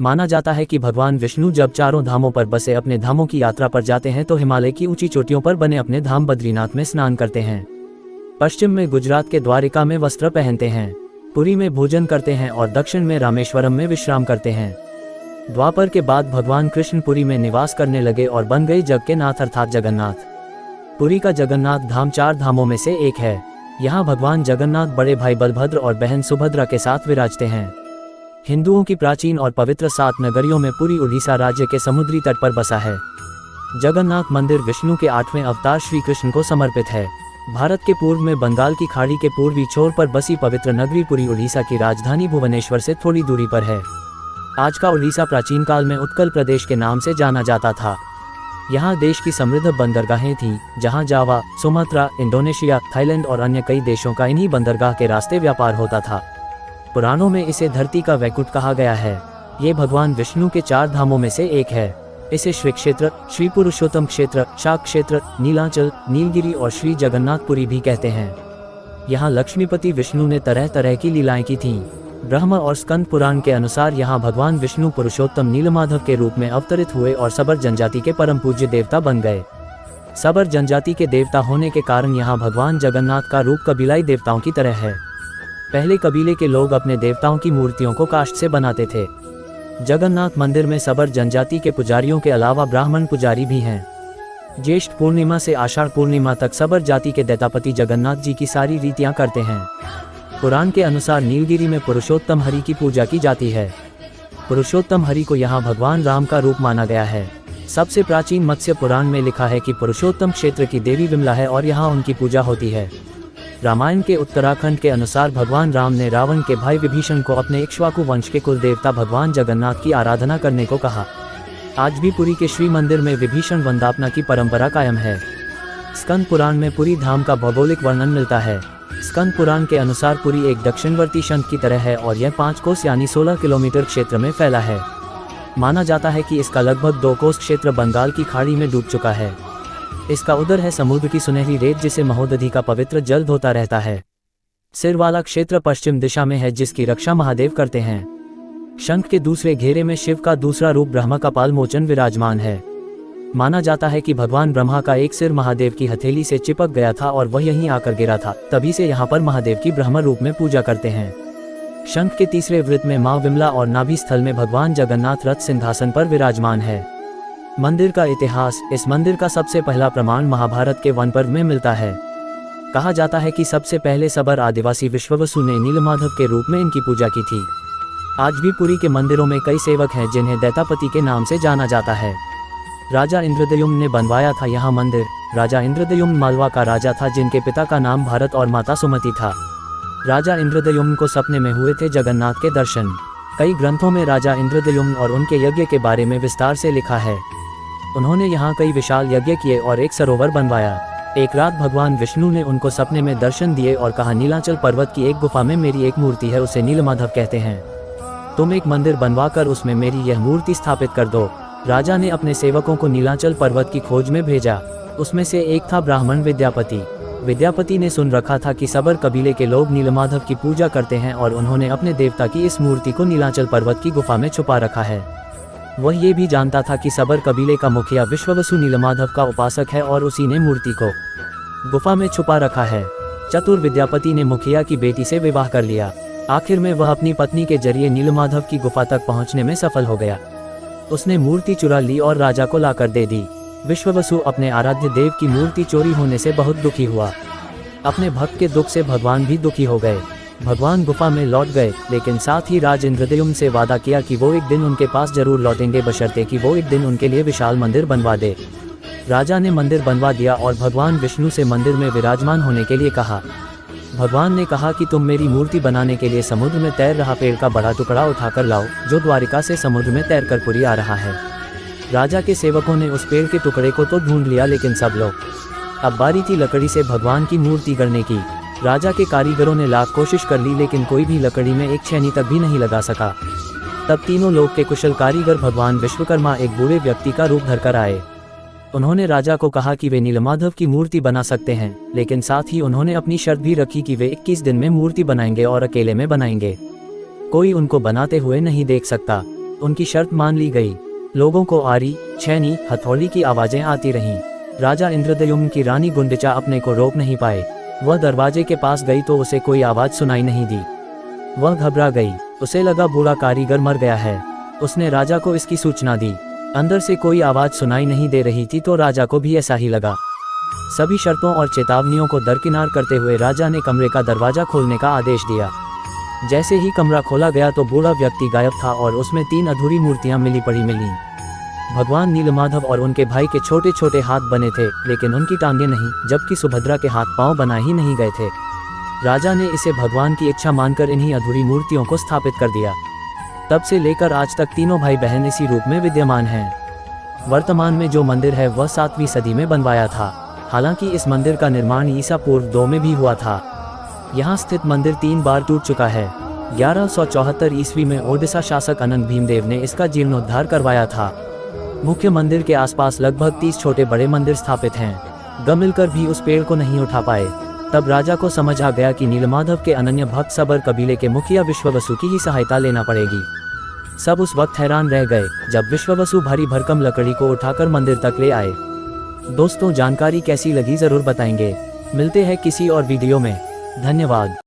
माना जाता है कि भगवान विष्णु जब चारों धामों पर बसे अपने धामों की यात्रा पर जाते हैं तो हिमालय की ऊंची चोटियों पर बने अपने धाम बद्रीनाथ में स्नान करते हैं। पश्चिम में गुजरात के द्वारिका में वस्त्र पहनते हैं, पुरी में भोजन करते हैं और दक्षिण में रामेश्वरम में विश्राम करते हैं। द्वापर के बाद भगवान कृष्ण पुरी में निवास करने लगे और बन गए जग के नाथ अर्थात जगन्नाथ। पुरी का जगन्नाथ धाम 4 धामों में से एक है। यहाँ भगवान जगन्नाथ बड़े भाई बलभद्र और बहन सुभद्रा के साथ विराजते हैं। हिंदुओं की प्राचीन और पवित्र 7 नगरियों में पुरी उड़ीसा राज्य के समुद्री तट पर बसा है। जगन्नाथ मंदिर विष्णु के 8वें अवतार श्री कृष्ण को समर्पित है। भारत के पूर्व में बंगाल की खाड़ी के पूर्वी छोर पर बसी पवित्र नगरी पुरी उड़ीसा की राजधानी भुवनेश्वर से थोड़ी दूरी पर है। आज का उड़ीसा प्राचीन काल में उत्कल प्रदेश के नाम से जाना जाता था। यहाँ देश की समृद्ध बंदरगाहें थीं, जहाँ जावा, सुमात्रा, इंडोनेशिया, थाईलैंड और अन्य कई देशों का इन्हीं बंदरगाह के रास्ते व्यापार होता था। पुराणों में इसे धरती का वैकुंठ कहा गया है। ये भगवान विष्णु के 4 धामों में से एक है। इसे श्री क्षेत्र, श्री पुरुषोत्तम क्षेत्र, शाक क्षेत्र, नीलांचल, नीलगिरी और श्री जगन्नाथपुरी भी कहते हैं। यहाँ लक्ष्मीपति विष्णु ने तरह तरह की लीलाएं की थीं। ब्रह्म और स्कंद पुराण के अनुसार यहाँ भगवान विष्णु पुरुषोत्तम नीलमाधव के रूप में अवतरित हुए और सबर जनजाति के परम पूज्य देवता बन गए। सबर जनजाति के देवता होने के कारण यहाँ भगवान जगन्नाथ का रूप कबीलाई देवताओं की तरह है। पहले कबीले के लोग अपने देवताओं की मूर्तियों को काष्ठ से बनाते थे। जगन्नाथ मंदिर में सबर जनजाति के पुजारियों के अलावा ब्राह्मण पुजारी भी हैं। ज्येष्ठ पूर्णिमा से आषाढ़ पूर्णिमा तक सबर जाति के दैतापति जगन्नाथ जी की सारी रीतियां करते हैं। पुराण के अनुसार नीलगिरी में पुरुषोत्तम हरि की पूजा की जाती है। पुरुषोत्तम हरि को यहाँ भगवान राम का रूप माना गया है। सबसे प्राचीन मत्स्य पुराण में लिखा है कि पुरुषोत्तम क्षेत्र की देवी विमला है और यहाँ उनकी पूजा होती है। रामायण के उत्तराखंड के अनुसार भगवान राम ने रावण के भाई विभीषण को अपने इक्ष्वाकु वंश के कुल देवता भगवान जगन्नाथ की आराधना करने को कहा। आज भी पुरी के श्री मंदिर में विभीषण वंदापना की परंपरा कायम है। स्कंद पुराण में पुरी धाम का भौगोलिक वर्णन मिलता है। स्कंद पुराण के अनुसार पुरी एक दक्षिणवर्ती शंख की तरह है और यह 5 कोस यानी 16 किलोमीटर क्षेत्र में फैला है। माना जाता है कि इसका लगभग 2 कोस क्षेत्र बंगाल की खाड़ी में डूब चुका है। इसका उदर है समुद्र की सुनहरी रेत जिसे महोदधि का पवित्र जल धोता रहता है। सिर वाला क्षेत्र पश्चिम दिशा में है जिसकी रक्षा महादेव करते हैं। शंख के दूसरे घेरे में शिव का दूसरा रूप ब्रह्मा का पाल मोचन विराजमान है। माना जाता है कि भगवान ब्रह्मा का एक सिर महादेव की हथेली से चिपक गया था और वह यहीं आकर गिरा था, तभी से यहाँ पर महादेव की ब्रह्म रूप में पूजा करते हैं। शंख के तीसरे वृत्त में माँ विमला और नाभि स्थल में भगवान जगन्नाथ रथ सिंहासन पर विराजमान है। मंदिर का इतिहास। इस मंदिर का सबसे पहला प्रमाण महाभारत के वन पर्व में मिलता है। कहा जाता है कि सबसे पहले सबर आदिवासी विश्ववसु ने नीलमाधव के रूप में इनकी पूजा की थी। आज भी पुरी के मंदिरों में कई सेवक हैं जिन्हें दैतापति के नाम से जाना जाता है। राजा इंद्रद्युम्न ने बनवाया था यहाँ मंदिर। राजा इंद्रद्युम्न मालवा का राजा था जिनके पिता का नाम भारत और माता सुमति था। राजा इंद्रद्युम्न को सपने में हुए थे जगन्नाथ के दर्शन। कई ग्रंथों में राजा इंद्रद्युम्न और उनके यज्ञ के बारे में विस्तार से लिखा है। उन्होंने यहाँ कई विशाल यज्ञ किए और एक सरोवर बनवाया। एक रात भगवान विष्णु ने उनको सपने में दर्शन दिए और कहा, नीलांचल पर्वत की एक गुफा में मेरी एक मूर्ति है, उसे नीलमाधव कहते हैं। तुम एक मंदिर बनवाकर उसमें मेरी यह मूर्ति स्थापित कर दो। राजा ने अपने सेवकों को नीलांचल पर्वत की खोज में भेजा। उसमें से एक था ब्राह्मण विद्यापति। विद्यापति ने सुन रखा था कि सबर कबीले के लोग नीलमाधव की पूजा करते हैं और उन्होंने अपने देवता की इस मूर्ति को नीलांचल पर्वत की गुफा में छुपा रखा है। वह ये भी जानता था कि सबर कबीले का मुखिया विश्ववसु नीलमाधव का उपासक है और उसी ने मूर्ति को गुफा में छुपा रखा है। चतुर विद्यापति ने मुखिया की बेटी से विवाह कर लिया। आखिर में वह अपनी पत्नी के जरिए नीलमाधव की गुफा तक पहुंचने में सफल हो गया। उसने मूर्ति चुरा ली और राजा को लाकर दे दी। विश्ववसु अपने आराध्य देव की मूर्ति चोरी होने से बहुत दुखी हुआ। अपने भक्त के दुख से भगवान भी दुखी हो गए। भगवान गुफा में लौट गए, लेकिन साथ ही राज इंद्रद्युम्न से वादा किया कि वो एक दिन उनके पास जरूर लौटेंगे, बशर्ते कि वो एक दिन उनके लिए विशाल मंदिर बनवा दे। राजा ने मंदिर बनवा दिया और भगवान विष्णु से मंदिर में विराजमान होने के लिए कहा। भगवान ने कहा कि तुम मेरी मूर्ति बनाने के लिए समुद्र में तैर रहा पेड़ का बड़ा टुकड़ा उठाकर लाओ, जो द्वारिका से समुद्र में तैरकर पुरी आ रहा है। राजा के सेवकों ने उस पेड़ के टुकड़े को तो ढूंढ लिया, लेकिन सब लोग अब बारी थी लकड़ी से भगवान की मूर्ति गढ़ने की। राजा के कारीगरों ने लाख कोशिश कर ली, लेकिन कोई भी लकड़ी में एक छेनी तक भी नहीं लगा सका। तब तीनों लोग के कुशल कारीगर भगवान विश्वकर्मा एक बूढ़े व्यक्ति का रूप धरकर आए। उन्होंने राजा को कहा कि वे नीलमाधव की मूर्ति बना सकते हैं, लेकिन साथ ही उन्होंने अपनी शर्त भी रखी कि वे 21 दिन में मूर्ति बनाएंगे और अकेले में बनाएंगे। कोई उनको बनाते हुए नहीं देख सकता। उनकी शर्त मान ली गई। लोगों को आरी, छैनी, हथौड़ी की आवाजें आती रहीं। राजा इंद्रद्युम्न की रानी गुंडिचा अपने को रोक नहीं पाए। वह दरवाजे के पास गई तो उसे कोई आवाज सुनाई नहीं दी। वह घबरा गई। उसे लगा बूढ़ा कारीगर मर गया है। उसने राजा को इसकी सूचना दी। अंदर से कोई आवाज सुनाई नहीं दे रही थी तो राजा को भी ऐसा ही लगा। सभी शर्तों और चेतावनियों को दरकिनार करते हुए राजा ने कमरे का दरवाजा खोलने का आदेश दिया। जैसे ही कमरा खोला गया तो बूढ़ा व्यक्ति गायब था और उसमें 3 अधूरी मूर्तियां मिली मिलीं। भगवान नीलमाधव और उनके भाई के छोटे छोटे हाथ बने थे, लेकिन उनकी टांगें नहीं, जबकि सुभद्रा के हाथ पांव बना ही नहीं गए थे। राजा ने इसे भगवान की इच्छा मानकर इन्हीं अधूरी मूर्तियों को स्थापित कर दिया। तब से लेकर आज तक तीनों भाई बहन इसी रूप में विद्यमान हैं। वर्तमान में जो मंदिर है वह 7वीं सदी में बनवाया था। हालांकि इस मंदिर का निर्माण ईसा पूर्व 2 में भी हुआ था। यहाँ स्थित मंदिर 3 बार टूट चुका है। 1174 ईस्वी में ओडिशा शासक अनंग भीमदेव ने इसका जीर्णोद्धार करवाया था। मुख्य मंदिर के आसपास लगभग 30 छोटे बड़े मंदिर स्थापित हैं। ग मिलकर भी उस पेड़ को नहीं उठा पाए। तब राजा को समझ आ गया कि नीलमाधव के अनन्य भक्त सबर कबीले के मुखिया विश्ववसु की ही सहायता लेना पड़ेगी। सब उस वक्त हैरान रह गए जब विश्ववसु भारी भरकम लकड़ी को उठाकर मंदिर तक ले आए। दोस्तों, जानकारी कैसी लगी जरूर बताएंगे। मिलते हैं किसी और वीडियो में। धन्यवाद।